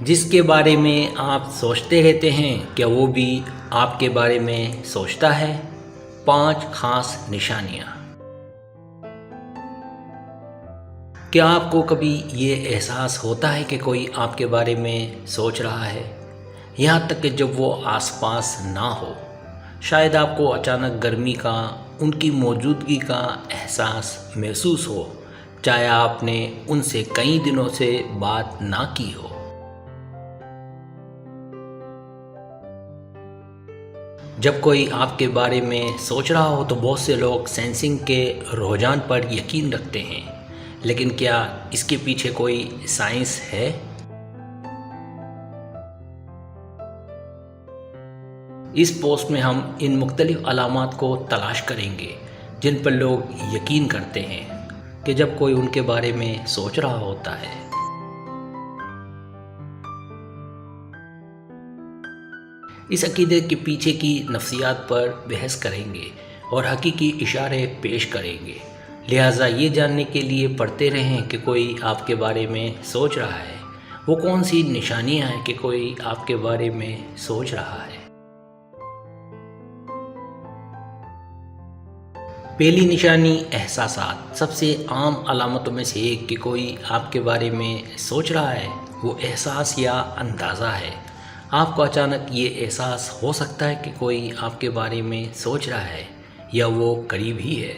جس کے بارے میں آپ سوچتے رہتے ہیں کیا وہ بھی آپ کے بارے میں سوچتا ہے؟ 5 خاص نشانیاں۔ کیا آپ کو کبھی یہ احساس ہوتا ہے کہ کوئی آپ کے بارے میں سوچ رہا ہے، یہاں تک کہ جب وہ آس پاس نہ ہو؟ شاید آپ کو اچانک گرمی کا، ان کی موجودگی کا احساس محسوس ہو، چاہے آپ نے ان سے کئی دنوں سے بات نہ کی ہو۔ جب کوئی آپ کے بارے میں سوچ رہا ہو تو بہت سے لوگ سینسنگ کے رجحان پر یقین رکھتے ہیں، لیکن کیا اس کے پیچھے کوئی سائنس ہے؟ اس پوسٹ میں ہم ان مختلف علامات کو تلاش کریں گے جن پر لوگ یقین کرتے ہیں کہ جب کوئی ان کے بارے میں سوچ رہا ہوتا ہے۔ اس عقیدے کے پیچھے کی نفسیات پر بحث کریں گے اور حقیقی اشارے پیش کریں گے، لہٰذا یہ جاننے کے لیے پڑھتے رہیں کہ کوئی آپ کے بارے میں سوچ رہا ہے، وہ کون سی نشانیاں ہیں کہ کوئی آپ کے بارے میں سوچ رہا ہے۔ پہلی نشانی احساسات۔ سب سے عام علامتوں میں سے ایک کہ کوئی آپ کے بارے میں سوچ رہا ہے وہ احساس یا اندازہ ہے۔ آپ کو اچانک یہ احساس ہو سکتا ہے کہ کوئی آپ کے بارے میں سوچ رہا ہے یا وہ قریب ہی ہے۔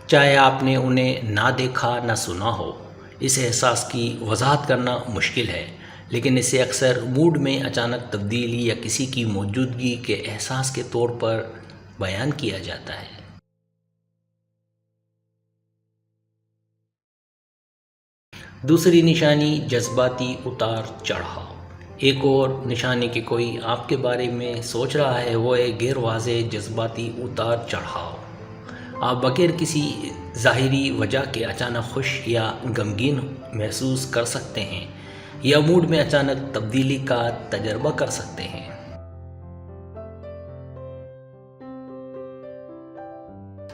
چاہے آپ نے انہیں نہ دیکھا نہ سنا ہو، اس احساس کی وضاحت کرنا مشکل ہے، لیکن اسے اکثر موڈ میں اچانک تبدیلی یا کسی کی موجودگی کے احساس کے طور پر بیان کیا جاتا ہے۔ دوسری نشانی جذباتی اتار چڑھاؤ۔ ایک اور نشانی کہ کوئی آپ کے بارے میں سوچ رہا ہے وہ ہے غیر واضح جذباتی اتار چڑھاؤ۔ آپ بغیر کسی ظاہری وجہ کے اچانک خوش یا غمگین محسوس کر سکتے ہیں یا موڈ میں اچانک تبدیلی کا تجربہ کر سکتے ہیں۔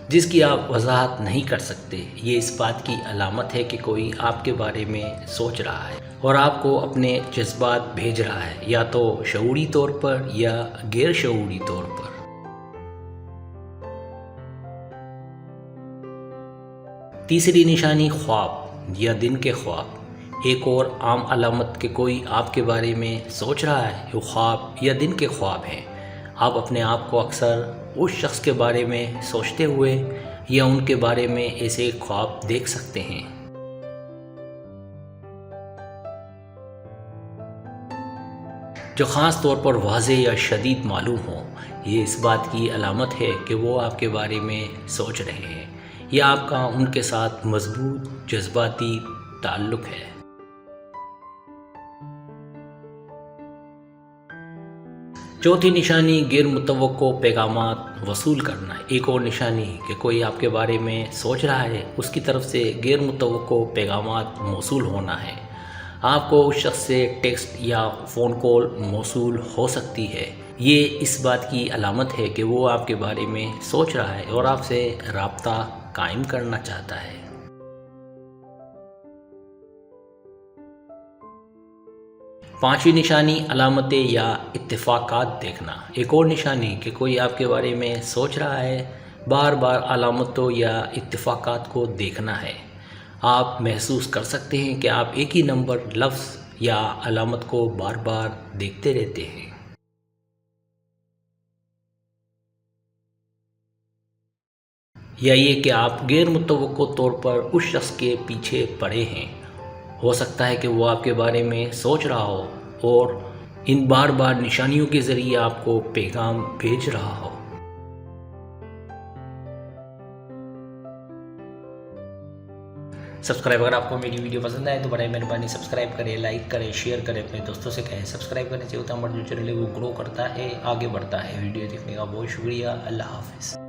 جس کی آپ وضاحت نہیں کر سکتے۔ یہ اس بات کی علامت ہے کہ کوئی آپ کے بارے میں سوچ رہا ہے اور آپ کو اپنے جذبات بھیج رہا ہے، یا تو شعوری طور پر یا غیر شعوری طور پر۔ تیسری نشانی خواب یا دن کے خواب۔ ایک اور عام علامت کہ کوئی آپ کے بارے میں سوچ رہا ہے وہ خواب یا دن کے خواب ہیں۔ آپ اپنے آپ کو اکثر اس شخص کے بارے میں سوچتے ہوئے یا ان کے بارے میں ایسے خواب دیکھ سکتے ہیں۔ جو خاص طور پر واضح یا شدید معلوم ہو، یہ اس بات کی علامت ہے کہ وہ آپ کے بارے میں سوچ رہے ہیں یا آپ کا ان کے ساتھ مضبوط جذباتی تعلق ہے۔ چوتھی نشانی غیر متوقع پیغامات وصول کرنا۔ ایک اور نشانی کہ کوئی آپ کے بارے میں سوچ رہا ہے اس کی طرف سے غیر متوقع پیغامات موصول ہونا ہے۔ آپ کو اس شخص سے ٹیکسٹ یا فون کال موصول ہو سکتی ہے۔ یہ اس بات کی علامت ہے کہ وہ آپ کے بارے میں سوچ رہا ہے اور آپ سے رابطہ قائم کرنا چاہتا ہے۔ پانچویں نشانی علامتیں یا اتفاقات دیکھنا۔ ایک اور نشانی کہ کوئی آپ کے بارے میں سوچ رہا ہے بار بار علامتوں یا اتفاقات کو دیکھنا ہے۔ آپ محسوس کر سکتے ہیں کہ آپ ایک ہی نمبر، لفظ یا علامت کو بار بار دیکھتے رہتے ہیں۔ یا یہ کہ آپ غیر متوقع طور پر اس شخص کے پیچھے پڑے ہیں۔ ہو سکتا ہے کہ وہ آپ کے بارے میں سوچ رہا ہو اور ان بار بار نشانیوں کے ذریعے آپ کو پیغام بھیج رہا ہو۔ اگر آپ کو میری ویڈیو پسند آئے تو برائے مہربانی سبسکرائب کریں، لائک کریں، شیئر کریں، اپنے دوستوں سے کہیں۔ سبسکرائب کرنے سے ہوتا ہے ہمارا جو چینل ہے وہ گرو کرتا ہے، آگے بڑھتا ہے۔ ویڈیو دیکھنے کا بہت شکریہ۔ اللہ حافظ۔